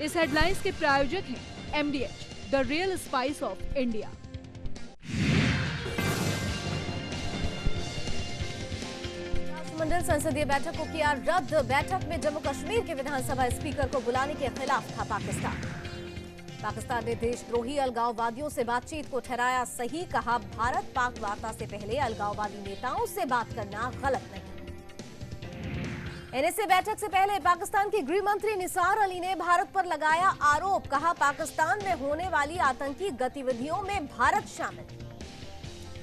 इस हेडलाइंस के प्रायोजक हैं MDH, the real spice of India. मंडल संसदीय बैठक को किया रद्द। बैठक में जम्मू कश्मीर के विधानसभा स्पीकर को बुलाने के खिलाफ था पाकिस्तान ने देशद्रोही अलगाववादियों से बातचीत को ठहराया सही। कहा, भारत पाक वार्ता से पहले अलगाववादी नेताओं से बात करना गलत नहीं। NSA बैठक से पहले पाकिस्तान के गृह मंत्री निसार अली ने भारत पर लगाया आरोप। कहा, पाकिस्तान में होने वाली आतंकी गतिविधियों में भारत शामिल।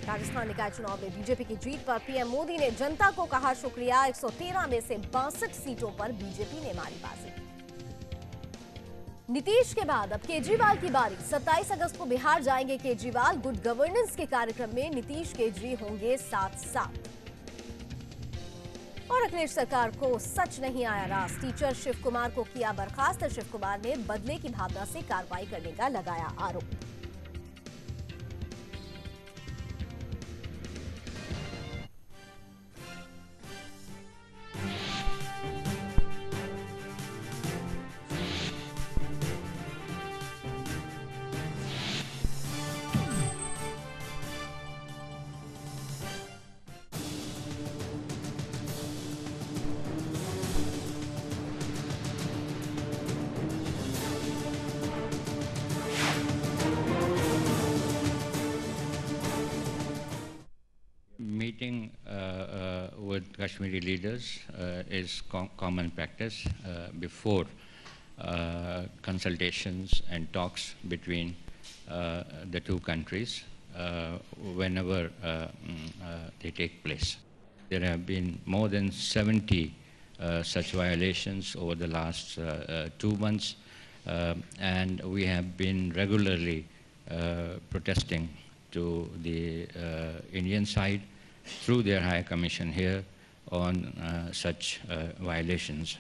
राजस्थान निकाय चुनाव में बीजेपी की जीत पर पीएम मोदी ने जनता को कहा शुक्रिया। 113 में से 62 सीटों पर बीजेपी ने मारी बाजी। नीतीश के बाद अब केजरीवाल की बारी। 27 अगस्त को बिहार जाएंगे केजरीवाल। गुड गवर्नेंस के कार्यक्रम में नीतीश केजरी होंगे साथ। और अखिलेश सरकार को सच नहीं आया रास। टीचर शिव कुमार को किया बर्खास्त। शिव कुमार ने बदले की भावना से कार्रवाई करने का लगाया आरोप। Meeting with Kashmiri leaders is common practice before consultations and talks between the two countries whenever they take place. There have been more than 70 such violations over the last 2 months, and we have been regularly protesting to the Indian side through their High Commission here on such violations.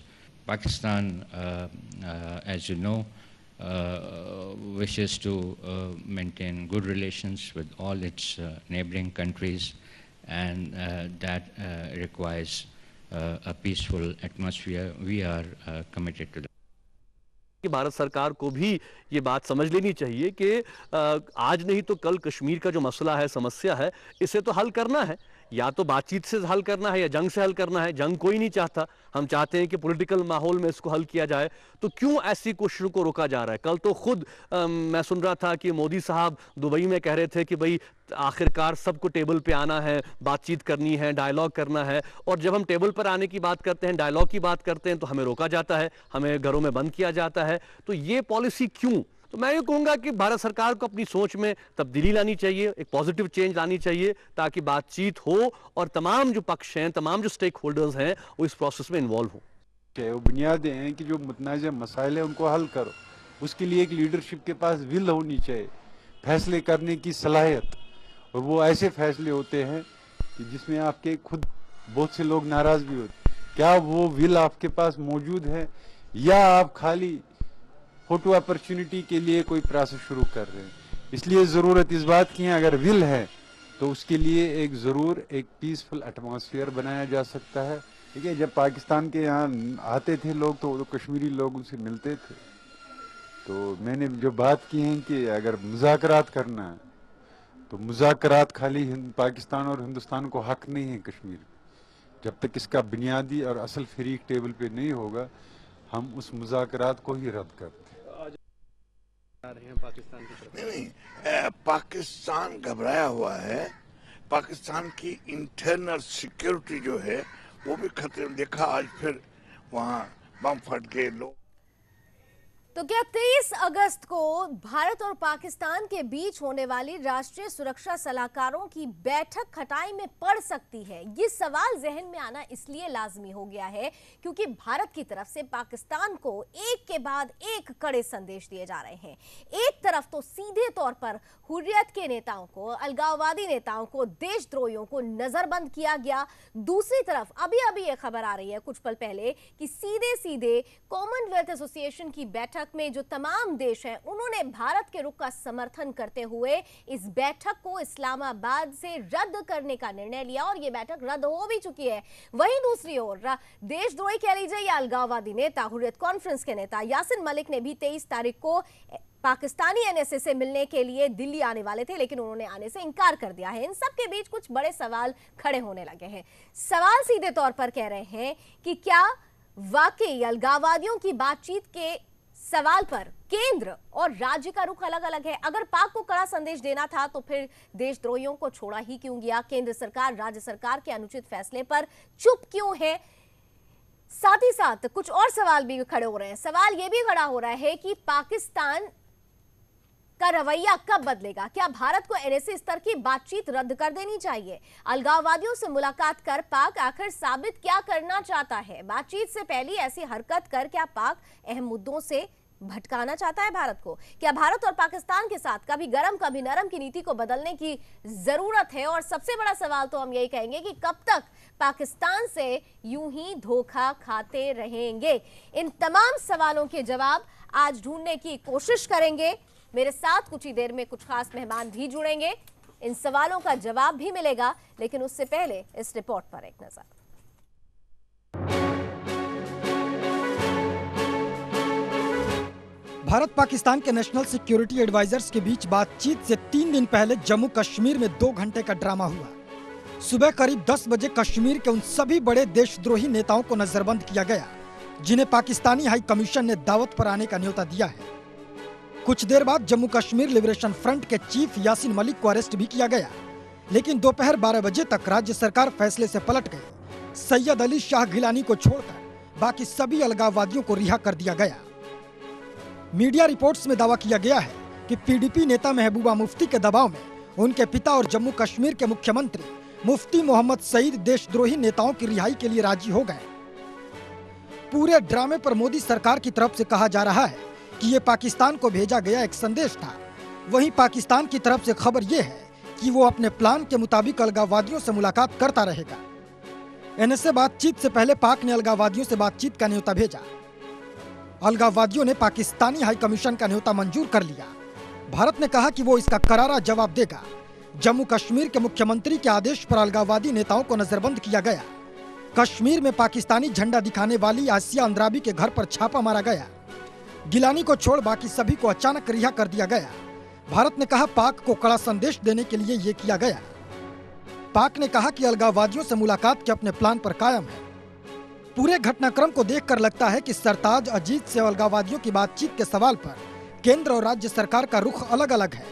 Pakistan, as you know, wishes to maintain good relations with all its neighboring countries, and that requires a peaceful atmosphere. We are committed to that. कि भारत सरकार को भी ये बात समझ लेनी चाहिए कि आज नहीं तो कल कश्मीर का जो मसला है, समस्या है, इसे तो हल करना है। या तो बातचीत से हल करना है या जंग से हल करना है। जंग कोई नहीं चाहता। हम चाहते हैं कि पॉलिटिकल माहौल में इसको हल किया जाए। तो क्यों ऐसी कोशिशों को रोका जा रहा है? कल तो खुद मैं सुन रहा था कि मोदी साहब दुबई में कह रहे थे कि भाई आखिरकार सबको टेबल पे आना है, बातचीत करनी है, डायलॉग करना है। और जब हम टेबल पर आने की बात करते हैं, डायलॉग की बात करते हैं, तो हमें रोका जाता है, हमें घरों में बंद किया जाता है। तो ये पॉलिसी क्यों? तो मैं ये कहूंगा कि भारत सरकार को अपनी सोच में तब्दीली लानी चाहिए, एक पॉजिटिव चेंज लानी चाहिए, ताकि बातचीत हो और तमाम जो पक्ष हैं, तमाम जो स्टेक होल्डर्स हैं, वो इस प्रोसेस में इन्वॉल्व हो। वो बुनियादें हैं कि जो मुतनाज़ मसाइल है उनको हल करो। उसके लिए एक लीडरशिप के पास विल होनी चाहिए, फैसले करने की सलाहियत। और वो ऐसे फैसले होते हैं कि जिसमें आपके खुद बहुत से लोग नाराज भी होते। क्या वो विल आपके पास मौजूद है, या आप खाली फोटो अपॉर्चुनिटी के लिए कोई प्रोसेस शुरू कर रहे हैं? इसलिए ज़रूरत इस बात की है, अगर विल है तो उसके लिए एक ज़रूर एक पीसफुल एटमॉस्फेयर बनाया जा सकता है। ठीक है, जब पाकिस्तान के यहाँ आते थे लोग तो कश्मीरी लोग उनसे मिलते थे। तो मैंने जो बात की है कि अगर मुज़ाकरात करना है तो मुज़ाकरात खाली पाकिस्तान और हिंदुस्तान को हक नहीं है कश्मीर। जब तक इसका बुनियादी और असल फरीक टेबल पे नहीं होगा, हम उस मुज़ाकरात को ही रद्द करते हैं। पाकिस्तान की तरफ नहीं, पाकिस्तान घबराया हुआ है। पाकिस्तान की इंटरनल सिक्योरिटी जो है वो भी खतरे में। देखा आज फिर वहाँ बम फट गए लोग। तो क्या 23 अगस्त को भारत और पाकिस्तान के बीच होने वाली राष्ट्रीय सुरक्षा सलाहकारों की बैठक खटाई में पड़ सकती है? ये सवाल जहन में आना इसलिए लाजमी हो गया है क्योंकि भारत की तरफ से पाकिस्तान को एक के बाद एक कड़े संदेश दिए जा रहे हैं। एक तरफ तो सीधे तौर पर हुर्रियत के नेताओं को, अलगाववादी नेताओं को, देशद्रोहियों को नजरबंद किया गया। दूसरी तरफ अभी अभी ये खबर आ रही है कुछ पल पहले कि सीधे सीधे कॉमनवेल्थ एसोसिएशन की बैठक बैठक में जो तमाम देश हैं उन्होंने भारत के रुख का समर्थन करते हुए इस बैठक को इस्लामाबाद से रद्द करने का निर्णय लिया और ये बैठक रद्द हो भी चुकी है। वहीं दूसरी ओर देशद्रोही कह लीजिए या अलगाववादी नेता हुर्रियत कॉन्फ्रेंस के नेता यासिन मलिक ने भी 23 तारीख को पाकिस्तानी एनएसए से मिलने के लिए दिल्ली आने वाले थे, लेकिन उन्होंने आने से इनकार कर दिया है। इन सब के बीच कुछ बड़े सवाल खड़े होने लगे हैं। सवाल सीधे तौर पर कह रहे हैं कि क्या वाकई अलगाववादियों की बातचीत के सवाल पर केंद्र और राज्य का रुख अलग अलग है? अगर पाक को कड़ा संदेश देना था तो फिर देशद्रोहियों को छोड़ा ही क्यों गया? केंद्र सरकार राज्य सरकार के अनुचित फैसले पर चुप क्यों है? साथ ही साथ कुछ और सवाल भी खड़े हो रहे हैं। सवाल यह भी खड़ा हो रहा है कि पाकिस्तान का रवैया कब बदलेगा? क्या भारत को एनएसए स्तर की बातचीत रद्द कर देनी चाहिए? अलगाववादियों से मुलाकात कर पाक आखिर साबित क्या करना चाहता है? बातचीत से पहले ऐसी हरकत कर क्या पाक अहम मुद्दों से भटकाना चाहता है भारत को? क्या भारत और पाकिस्तान के साथ कभी गरम कभी नरम की नीति को बदलने की जरूरत है? और सबसे बड़ा सवाल तो हम यही कहेंगे कि कब तक पाकिस्तान से यूं ही धोखा खाते रहेंगे? इन तमाम सवालों के जवाब आज ढूंढने की कोशिश करेंगे। मेरे साथ कुछ ही देर में कुछ खास मेहमान भी जुड़ेंगे, इन सवालों का जवाब भी मिलेगा, लेकिन उससे पहले इस रिपोर्ट पर एक नजर। भारत पाकिस्तान के नेशनल सिक्योरिटी एडवाइजर्स के बीच बातचीत से 3 दिन पहले जम्मू कश्मीर में 2 घंटे का ड्रामा हुआ। सुबह करीब 10 बजे कश्मीर के उन सभी बड़े देशद्रोही नेताओं को नजरबंद किया गया जिन्हें पाकिस्तानी हाई कमीशन ने दावत पर आने का न्योता दिया है। कुछ देर बाद जम्मू कश्मीर लिबरेशन फ्रंट के चीफ यासिन मलिक को अरेस्ट भी किया गया, लेकिन दोपहर 12 बजे तक राज्य सरकार फैसले से पलट गई। सैयद अली शाह गिलानी को छोड़कर बाकी सभी अलगाववादियों को रिहा कर दिया गया। मीडिया रिपोर्ट्स में दावा किया गया है कि पीडीपी नेता महबूबा मुफ्ती के दबाव में उनके पिता और जम्मू कश्मीर के मुख्यमंत्री मुफ्ती मोहम्मद सईद देशद्रोही नेताओं की रिहाई के लिए राजी हो गए। पूरे ड्रामे पर मोदी सरकार की तरफ से कहा जा रहा है कि ये पाकिस्तान को भेजा गया एक संदेश था। वहीं पाकिस्तान की तरफ से खबर ये है कि वो अपने प्लान के मुताबिक अलगाववादियों से मुलाकात करता रहेगा। एनएसए बातचीत से पहले पाक ने अलगाववादियों से बातचीत का न्योता भेजा। अलगाववादियों ने पाकिस्तानी हाई कमीशन का न्योता मंजूर कर लिया। भारत ने कहा कि वो इसका करारा जवाब देगा। जम्मू कश्मीर के मुख्यमंत्री के आदेश पर अलगाववादी नेताओं को नजरबंद किया गया। कश्मीर में पाकिस्तानी झंडा दिखाने वाली आसिया अंद्राबी के घर पर छापा मारा गया। गिलानी को छोड़ बाकी सभी को अचानक रिहा कर दिया गया। भारत ने कहा पाक को कड़ा संदेश देने के लिए ये किया गया। पाक ने कहा कि अलगाववादियों से मुलाकात के अपने प्लान पर कायम है। पूरे घटनाक्रम को देखकर लगता है कि सरताज अजीत से अलगाववादियों की बातचीत के सवाल पर केंद्र और राज्य सरकार का रुख अलग अलग है।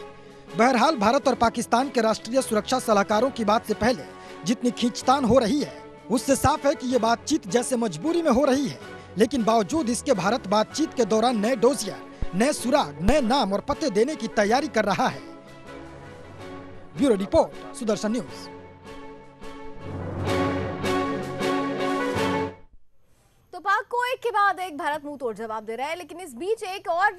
बहरहाल भारत और पाकिस्तान के राष्ट्रीय सुरक्षा सलाहकारों की बात से पहले जितनी खींचतान हो रही है उससे साफ है कि ये बातचीत जैसे मजबूरी में हो रही है, लेकिन बावजूद इसके भारत बातचीत के दौरान नए डोजियर, नए सुराग, नए नाम और पते देने की तैयारी कर रहा है। Bureau report, Sudarshan news. तो पाक को एक के बाद एक भारत मुंह तोड़ जवाब दे रहा है, लेकिन इस बीच एक और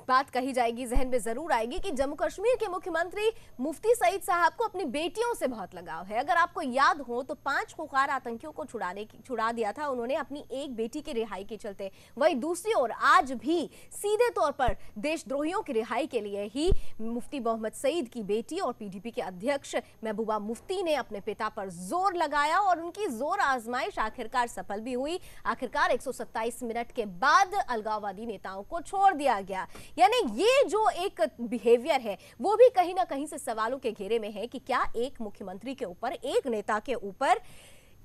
बात कही जाएगी, जहन में जरूर आएगी कि जम्मू कश्मीर के मुख्यमंत्री मुफ्ती सईद साहब को अपनी बेटियों से बहुत लगाव है। अगर आपको याद हो तो 5 खुखार आतंकियों को छुड़ा दिया था उन्होंने अपनी एक बेटी की रिहाई के चलते। वहीं दूसरी ओर आज भी सीधे तौर पर देशद्रोहियों की रिहाई के लिए ही मुफ्ती मोहम्मद सईद की बेटी और पीडीपी के अध्यक्ष महबूबा मुफ्ती ने अपने पिता पर जोर लगाया और उनकी जोर आजमाइश आखिरकार सफल भी हुई। आखिरकार 127 मिनट के बाद अलगाववादी नेताओं को छोड़ दिया गया। यानी ये जो एक बिहेवियर है वो भी कहीं ना कहीं से सवालों के घेरे में है कि क्या एक मुख्यमंत्री के ऊपर, एक नेता के ऊपर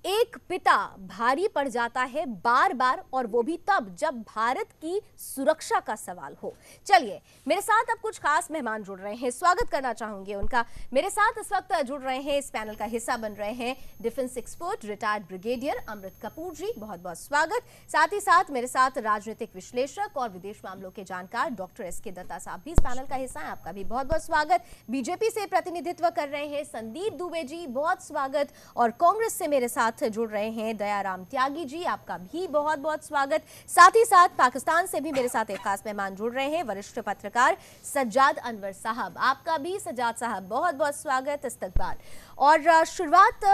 एक पिता भारी पड़ जाता है बार बार, और वो भी तब जब भारत की सुरक्षा का सवाल हो। चलिए मेरे साथ अब कुछ खास मेहमान जुड़ रहे हैं, स्वागत करना चाहूंगी उनका। मेरे साथ इस वक्त जुड़ रहे हैं, इस पैनल का हिस्सा बन रहे हैं डिफेंस एक्सपर्ट रिटायर्ड ब्रिगेडियर अमृत कपूर जी, बहुत बहुत स्वागत। साथ ही साथ मेरे साथ राजनीतिक विश्लेषक और विदेश मामलों के जानकार डॉक्टर एसके दत्ता साहब भी इस पैनल का हिस्सा है, आपका भी बहुत बहुत स्वागत। बीजेपी से प्रतिनिधित्व कर रहे हैं संदीप दुबे जी, बहुत स्वागत। और कांग्रेस से मेरे साथ जुड़ रहे हैं दयाराम त्यागी जी, आपका भी बहुत बहुत स्वागत। साथ ही साथ पाकिस्तान से भी मेरे साथ एक खास मेहमान जुड़ रहे हैं वरिष्ठ पत्रकार सज्जाद अनवर साहब, आपका भी सज्जाद साहब बहुत बहुत स्वागत, इस्तकबाल। और शुरुआत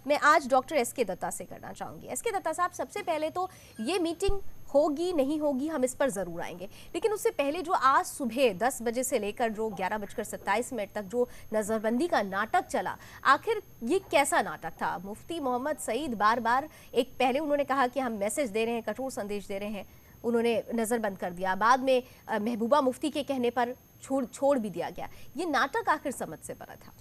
मैं आज डॉक्टर एसके दत्ता से करना चाहूंगी। एसके दत्ता साहब, सबसे पहले तो ये मीटिंग होगी नहीं होगी हम इस पर जरूर आएंगे, लेकिन उससे पहले जो आज सुबह 10 बजे से लेकर जो 11:27 तक जो नजरबंदी का नाटक चला, आखिर ये कैसा नाटक था? मुफ्ती मोहम्मद सईद बार बार पहले उन्होंने कहा कि हम मैसेज दे रहे हैं, कठोर संदेश दे रहे हैं, उन्होंने नजरबंद कर दिया, बाद में महबूबा मुफ्ती के कहने पर छोड़ भी दिया गया। ये नाटक आखिर समझ से परा था?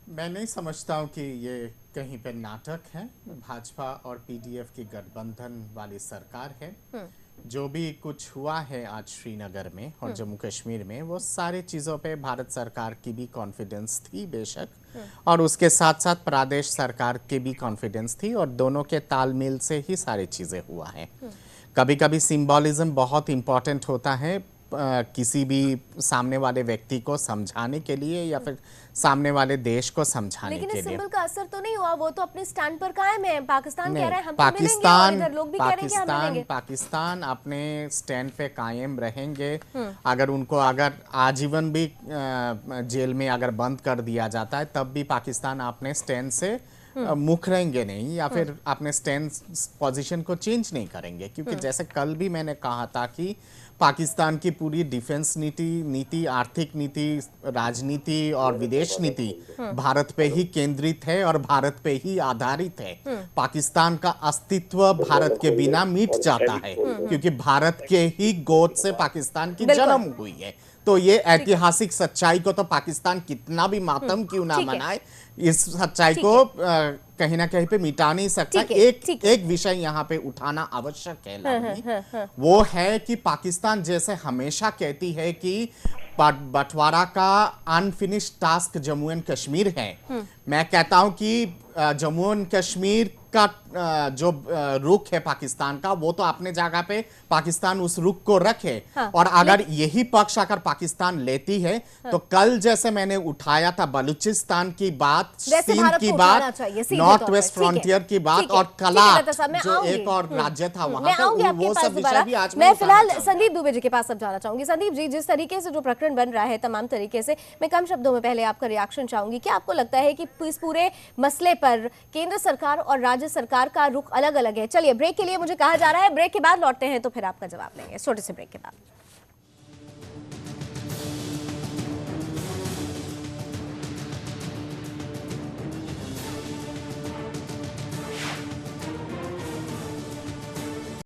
मैं नहीं समझता हूँ कि ये कहीं पे नाटक है। भाजपा और पीडीएफ की गठबंधन वाली सरकार है। जो भी कुछ हुआ है आज श्रीनगर में और जम्मू कश्मीर में, वो सारी चीज़ों पे भारत सरकार की भी कॉन्फिडेंस थी बेशक, और उसके साथ साथ प्रदेश सरकार की भी कॉन्फिडेंस थी, और दोनों के तालमेल से ही सारी चीज़ें हुआ है। कभी कभी सिंबॉलिज्म बहुत इम्पॉर्टेंट होता है किसी भी सामने वाले व्यक्ति को समझाने के लिए या फिर सामने वाले देश को समझाने के लिए। लेकिन इस सिंबल का असर तो नहीं हुआ, वो तो अपने स्टैंड पर कायम है। पाकिस्तान कह रहा है हम तो मिलेंगे, और इधर लोग भी कह रहे हैं कि हम मिलेंगे। पाकिस्तान अपने स्टैंड पे कायम रहेंगे। अगर उनको आजीवन भी जेल में अगर बंद कर दिया जाता है, तब भी पाकिस्तान अपने स्टैंड से मुकरेंगे नहीं, या फिर अपने स्टैंड पोजीशन को चेंज नहीं करेंगे। क्योंकि जैसे कल भी मैंने कहा था कि पाकिस्तान की पूरी डिफेंस नीति, आर्थिक नीति, राजनीति और विदेश नीति भारत पे ही केंद्रित है और भारत पे ही आधारित है। पाकिस्तान का अस्तित्व भारत के बिना मिट जाता है, क्योंकि भारत के ही गोद से पाकिस्तान की जन्म हुई है। तो ये ऐतिहासिक सच्चाई को तो पाकिस्तान कितना भी मातम क्यों ना मनाए, इस सच्चाई को कहीं ना कहीं पे मिटा नहीं सकता। एक विषय यहाँ पे उठाना आवश्यक है, वो है कि पाकिस्तान जैसे हमेशा कहती है कि बंटवारा का unfinished task Jammu and Kashmir है। मैं कहता हूं कि जम्मू एंड कश्मीर का जो रुख है पाकिस्तान का, वो तो अपने जगह पे पाकिस्तान उस रुख को रखे। और अगर यही पक्ष अगर पाकिस्तान लेती है, तो कल जैसे मैंने उठाया था बलूचिस्तान की बात, सिंध की बात, नॉर्थ वेस्ट फ्रंटियर की बात, और कलाट जो एक और राज्य था वहां का, वो सब विषय भी आज मैं फिलहाल संदीप दुबे जी के पास अब जाना चाहूंगी। संदीप जी, जिस तरीके से जो प्रकरण बन रहा है तमाम तरीके से, मैं कम शब्दों में पहले आपका रिएक्शन चाहूंगी। क्या आपको लगता है कि इस पूरे मसले पर केंद्र सरकार और राज्य सरकार का रुख अलग अलग है? चलिए ब्रेक के लिए मुझे कहा जा रहा है, ब्रेक के बाद लौटते हैं तो फिर आपका जवाब लेंगे, छोटे से ब्रेक के बाद।